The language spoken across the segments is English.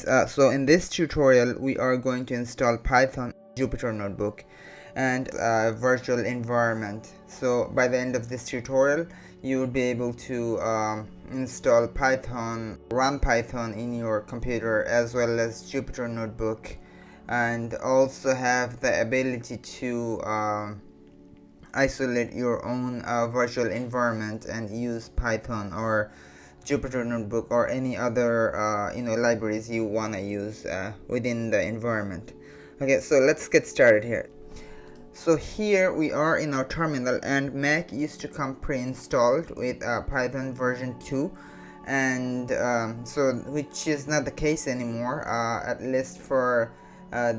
So in this tutorial we are going to install Python Jupyter notebook and a virtual environment. So by the end of this tutorial you will be able to install Python, run Python in your computer as well as Jupyter notebook, and also have the ability to isolate your own virtual environment and use Python or Jupyter notebook or any other libraries you want to use within the environment. Okay, so let's get started here. So here we are in our terminal, and Mac used to come pre-installed with Python version 2, and which is not the case anymore, at least for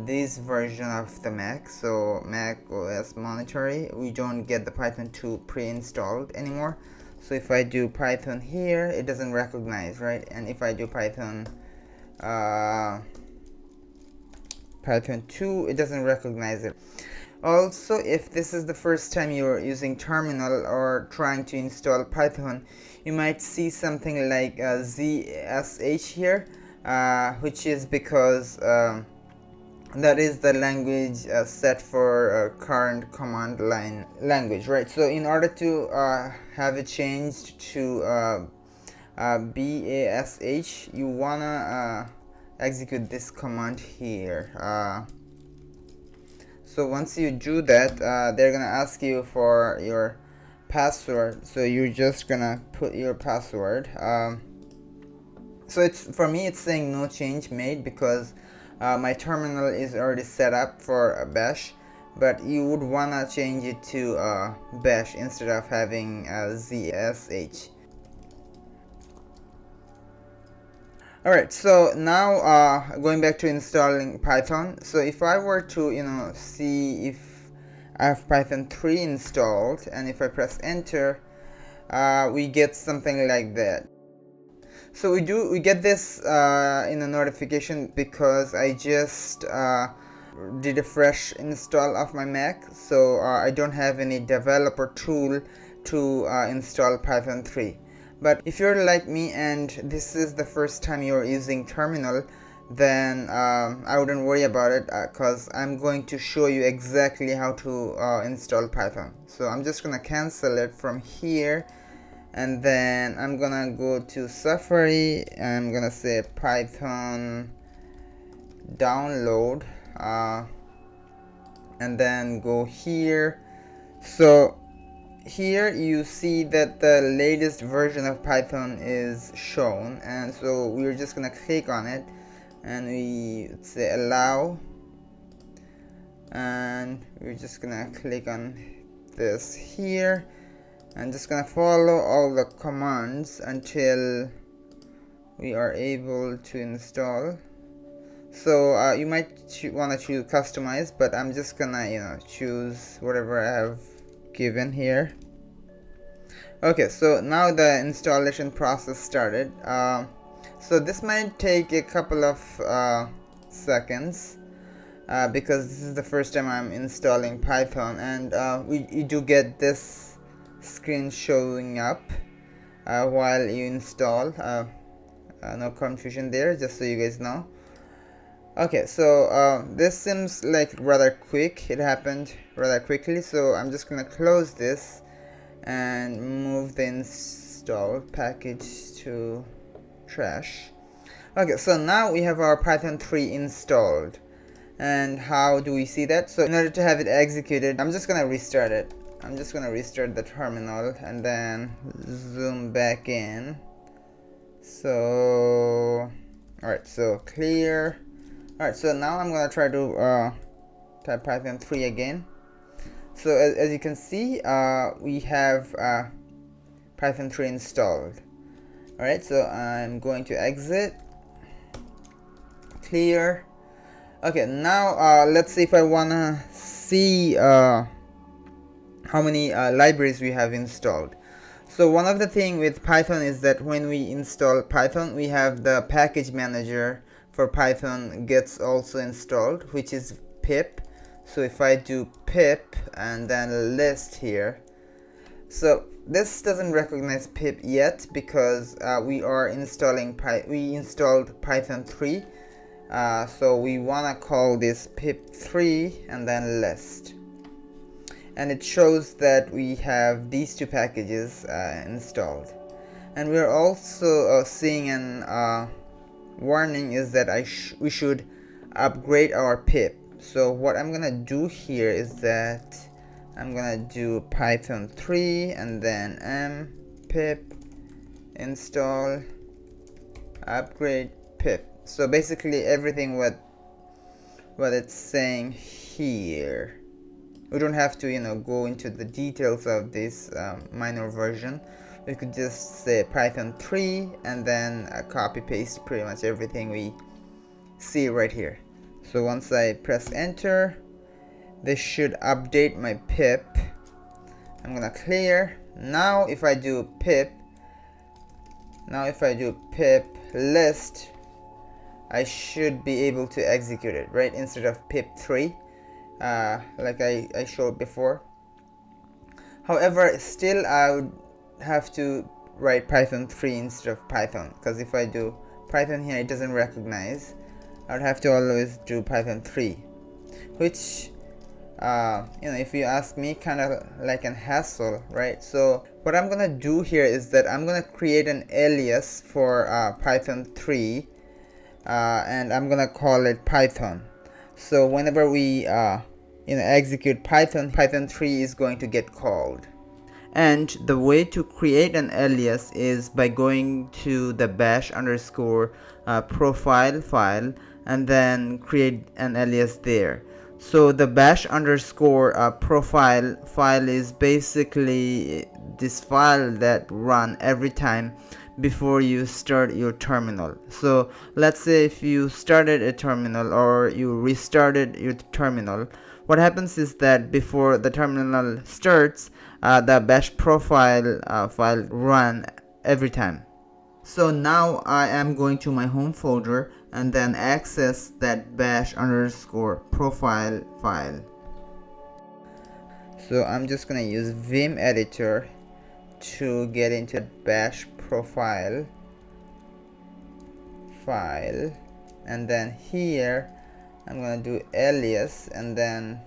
this version of the Mac. So macOS monetary, we don't get the Python 2 pre-installed anymore. So if I do Python here, it doesn't recognize, right? And if I do Python 2, it doesn't recognize it. Also, if this is the first time you're using terminal or trying to install Python, you might see something like ZSH here, which is because that is the language set for current command line language, right? So in order to have it changed to BASH, you wanna execute this command here. So once you do that, they're gonna ask you for your password, so you're just gonna put your password. So for me it's saying no change made because my terminal is already set up for bash, but you would wanna change it to bash instead of having ZSH. Alright, so now going back to installing Python. So if I were to see if I have Python 3 installed, and if I press enter, we get something like that. So we get this in a notification because I just did a fresh install of my Mac, so I don't have any developer tool to install Python 3. But if you're like me and this is the first time you're using terminal, then I wouldn't worry about it because I'm going to show you exactly how to install Python. So I'm just gonna cancel it from here, and then I'm gonna go to Safari and I'm gonna say Python download, and then go here. So here you see that the latest version of Python is shown, and so we're just gonna click on it and we say allow, and we're just gonna click on this here and just gonna follow all the commands until we are able to install. So you might want to choose customize, but I'm just gonna choose whatever I have given here. Okay, so now the installation process started. So this might take a couple of seconds because this is the first time I'm installing Python, and you do get this screen showing up while you install. No confusion there, just so you guys know. Okay, so this seems like rather quick. It happened rather quickly, so I'm just gonna close this and move the install package to trash. Okay, so now we have our Python 3 installed. And how do we see that? So in order to have it executed, I'm just gonna restart it. I'm just gonna restart the terminal and then zoom back in. So alright, so clear. Alright, so now I'm gonna try to type Python 3 again. So as you can see, we have Python 3 installed. Alright, so I'm going to exit, clear. Okay, now let's see if I wanna see how many libraries we have installed. So one of the thing with Python is that when we install Python, we have the package manager for Python gets also installed, which is pip. So if I do pip and then list here, so this doesn't recognize pip yet because we installed Python 3. So we want to call this pip3 and then list, and it shows that we have these two packages installed. And we're also seeing an warning is that we should upgrade our pip. So what I'm gonna do here is that I'm gonna do python 3 and then pip install upgrade pip. So basically everything what it's saying here. We don't have to go into the details of this minor version. We could just say python 3 and then copy paste pretty much everything we see right here. So once I press enter, this should update my pip. I'm gonna clear. Now if I do pip list, I should be able to execute it, right, instead of pip3 like I showed before. However, still I would have to write python 3 instead of python, because if I do python here it doesn't recognize. I would have to always do python 3, which if you ask me, kind of like an hassle, right? So what I'm gonna do here is that I'm gonna create an alias for python 3 and I'm gonna call it python. So whenever we execute python 3 is going to get called. And the way to create an alias is by going to the bash underscore profile file and then create an alias there. So the bash underscore profile file is basically this file that run every time before you start your terminal. So let's say if you started a terminal or you restarted your terminal, what happens is that before the terminal starts, the bash profile file run every time. So now I am going to my home folder and then access that bash underscore profile file. So I'm just gonna use Vim editor to get into bash profile file, and then here I'm gonna do alias and then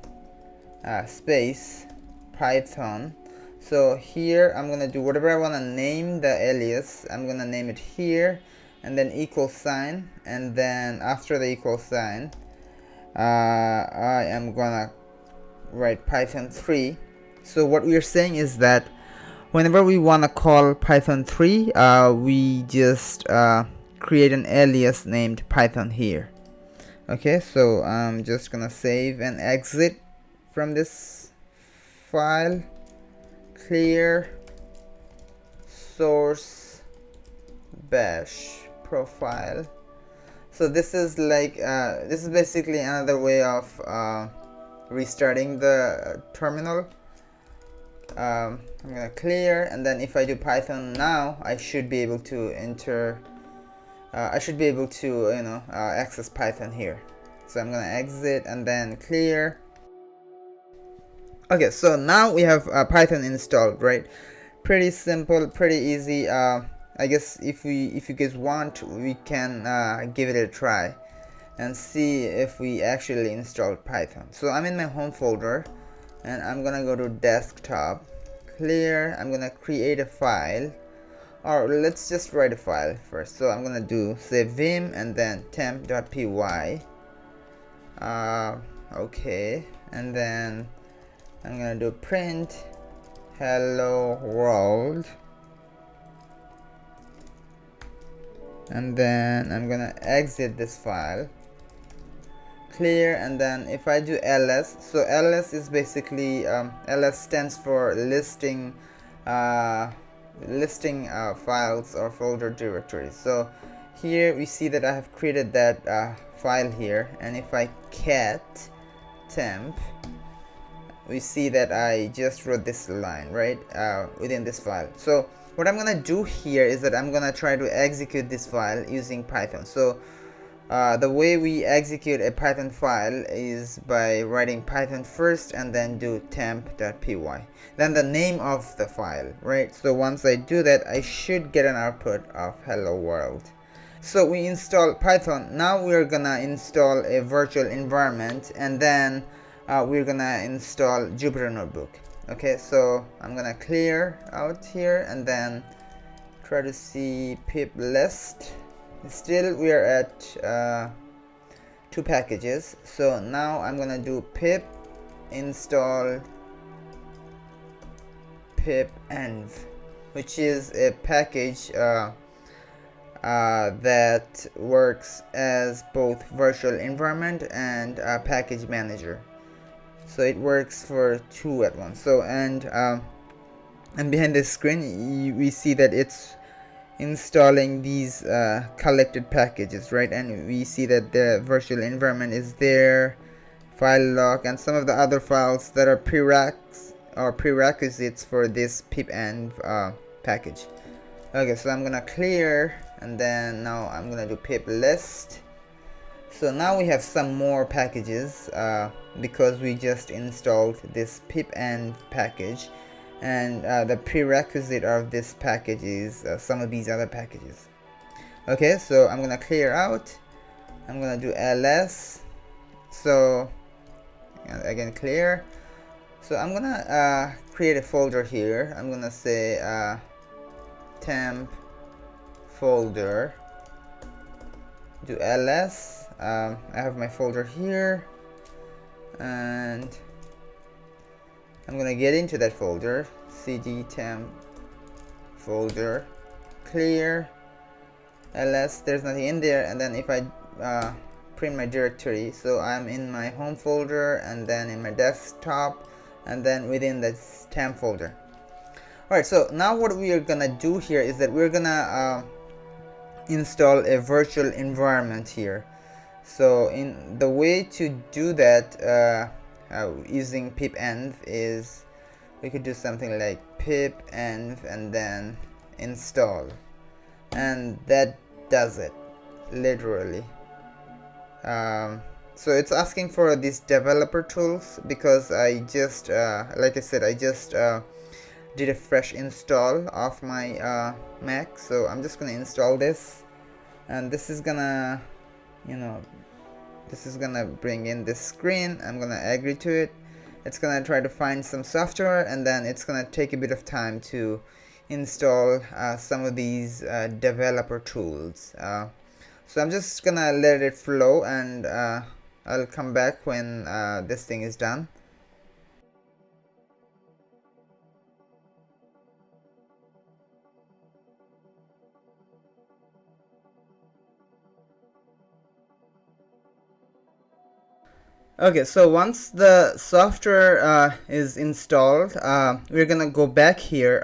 space python. So here I'm gonna do whatever I want to name the alias. I'm gonna name it here and then equal sign, and then after the equal sign I am gonna write python 3. So what we're saying is that whenever we want to call python 3 we just create an alias named python here. Okay, so I'm just gonna save and exit from this file. Clear source bash profile. So this is like this is basically another way of restarting the terminal. I'm gonna clear, and then if I do python now, I should be able to enter access python here. So I'm gonna exit and then clear. Okay, so now we have python installed, right? Pretty simple, pretty easy. I guess if you guys want, we can give it a try and see if we actually installed python. So I'm in my home folder and I'm gonna go to desktop, clear. I'm gonna create a file, or let's just write a file first. So I'm gonna do say vim and then temp.py. Okay, and then I'm gonna do print hello world, and then I'm gonna exit this file, clear, and then if I do ls, so ls is basically ls stands for listing files or folder directories. So here we see that I have created that file here, and if I cat temp, we see that I just wrote this line right within this file. So what I'm gonna do here is that I'm gonna try to execute this file using Python. So the way we execute a Python file is by writing Python first and then do temp.py, then the name of the file, right? So once I do that, I should get an output of hello world. So we install Python. Now we're gonna install a virtual environment, and then we're gonna install Jupyter Notebook. Okay, so I'm gonna clear out here and then try to see Pip List. Still we are at 2 packages. So now I'm gonna do pip install pip env, which is a package that works as both virtual environment and package manager. So it works for 2 at once. So and behind the screen we see that it's installing these collected packages, right? And we see that the virtual environment is there, file lock, and some of the other files that are prerequisites for this pipenv package. Okay, so I'm gonna clear, and then now I'm gonna do pip list. So now we have some more packages because we just installed this pipenv package, and the prerequisite of this package is some of these other packages. Okay, so I'm gonna clear out, I'm gonna do ls, so again clear. So I'm gonna create a folder here. I'm gonna say temp folder, do ls. I have my folder here, and I'm gonna get into that folder, cd temp folder, clear, ls, there's nothing in there. And then if I print my directory, so I'm in my home folder, and then in my desktop, and then within that temp folder. Alright, so now what we are gonna do here is that we're gonna install a virtual environment here. So in the way to do that using pipenv is we could do something like pipenv and then install, and that does it literally. So it's asking for these developer tools because I just like I said, I just did a fresh install of my Mac. So I'm just gonna install this, and this is gonna, this is gonna bring in this screen. I'm gonna agree to it. It's gonna try to find some software, and then it's gonna take a bit of time to install some of these developer tools. So I'm just gonna let it flow, and I'll come back when this thing is done. Okay, so once the software is installed, we're gonna go back here,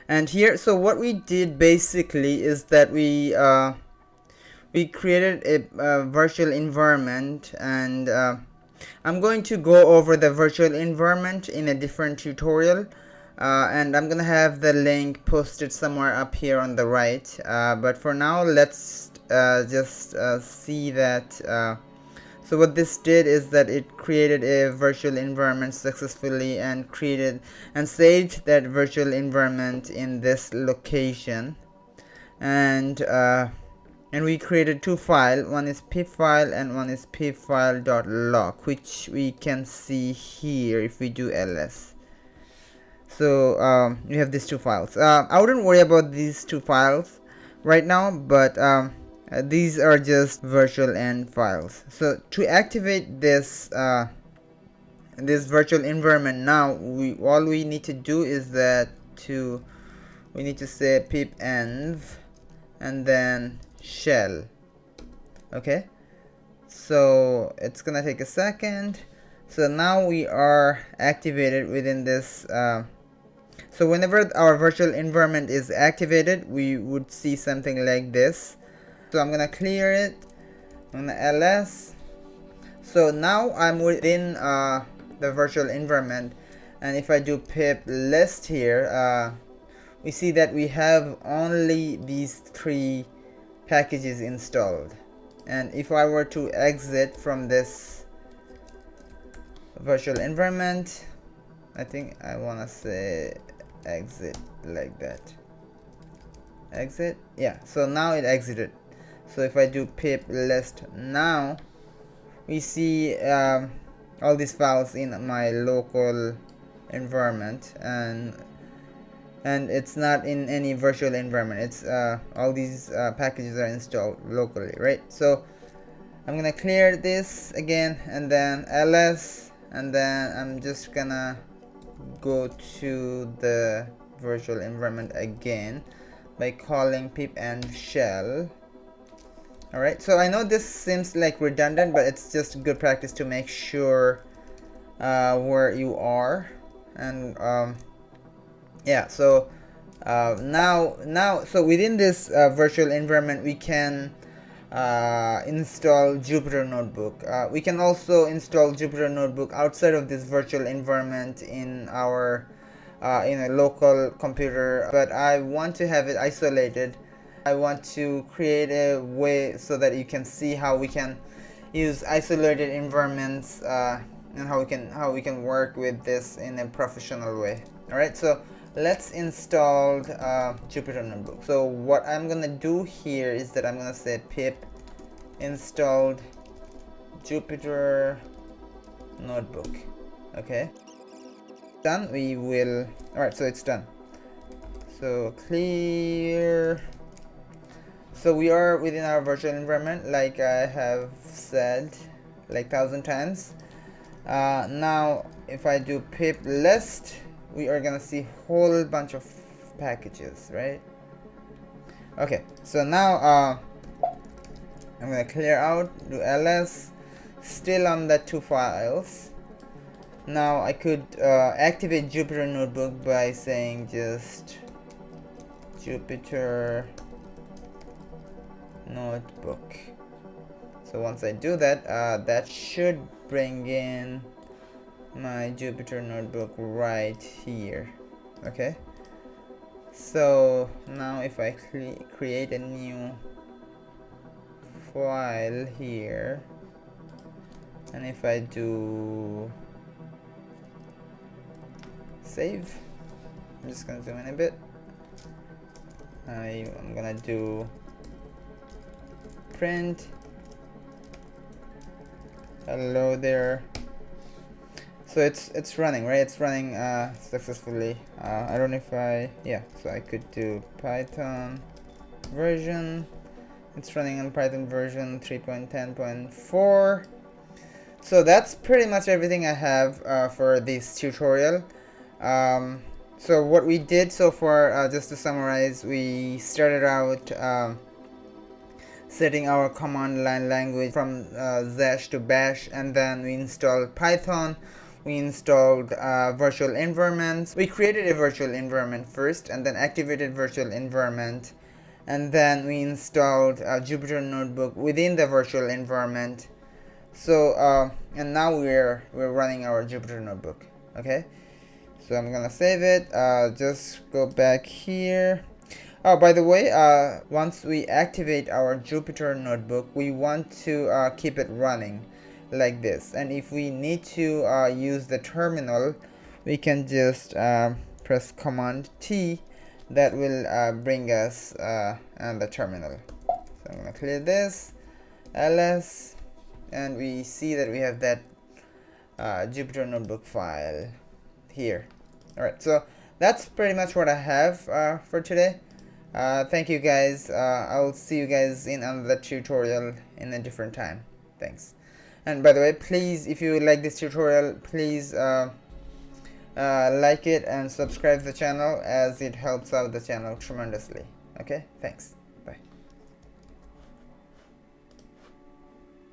and here, so what we did basically is that we created a virtual environment, and I'm going to go over the virtual environment in a different tutorial, and I'm gonna have the link posted somewhere up here on the right, but for now let's just see that. So what this did is that it created a virtual environment successfully and created and saved that virtual environment in this location, and we created 2 files. One is pip file and one is pipfile.log, which we can see here if we do ls. So we have these 2 files. I wouldn't worry about these 2 files right now, but these are just virtual env files. So to activate this this virtual environment now, all we need to do is that we need to say pipenv and then shell. Okay, so it's gonna take a second. So now we are activated within this. So whenever our virtual environment is activated, we would see something like this. So I'm gonna clear it, I'm gonna ls. So now I'm within the virtual environment, and if I do pip list here, we see that we have only these 3 packages installed. And if I were to exit from this virtual environment, I think I want to say exit like that. Exit, yeah, so now it exited. So if I do pip list now, we see all these files in my local environment, and it's not in any virtual environment. It's all these packages are installed locally, right? So I'm gonna clear this again, and then ls, and then I'm just gonna go to the virtual environment again by calling pip and shell. Alright, so I know this seems like redundant, but it's just good practice to make sure where you are. And yeah, so now so within this virtual environment we can install Jupyter Notebook. We can also install Jupyter Notebook outside of this virtual environment in our in a local computer, but I want to have it isolated. I want to create a way so that you can see how we can use isolated environments and how we can work with this in a professional way. Alright, so let's install Jupyter Notebook. So what I'm gonna do here is that I'm gonna say pip installed Jupyter Notebook. Okay, done. We will, alright, so it's done. So clear. So we are within our virtual environment, like I have said like 1,000 times. Now if I do pip list, we are gonna see whole bunch of packages, right? Okay, so now I'm gonna clear out, do ls, still on the 2 files. Now I could activate Jupyter Notebook by saying just Jupyter Notebook. So once I do that, that should bring in my Jupyter Notebook right here. Okay, so now if I create a new file here, and if I do save, I'm just gonna zoom in a bit. I'm gonna do print hello there. So it's running, right? It's running successfully. I don't know if so I could do Python version. It's running on Python version 3.10.4. So that's pretty much everything I have for this tutorial. So what we did so far, just to summarize, we started out setting our command line language from Zash to Bash, and then we installed Python. We installed virtual environments. We created a virtual environment first, and then activated virtual environment, and then we installed Jupyter Notebook within the virtual environment. So and now we're running our Jupyter Notebook. Okay, so I'm gonna save it. Just go back here. Oh, by the way, once we activate our Jupyter Notebook, we want to keep it running like this. And if we need to use the terminal, we can just press Command T. That will bring us on the terminal. So I'm going to clear this, ls, and we see that we have that Jupyter Notebook file here. Alright, so that's pretty much what I have for today. Thank you guys. I'll see you guys in another tutorial in a different time. Thanks. And by the way, please, if you like this tutorial, please like it and subscribe to the channel, as it helps out the channel tremendously. Okay, thanks. Bye.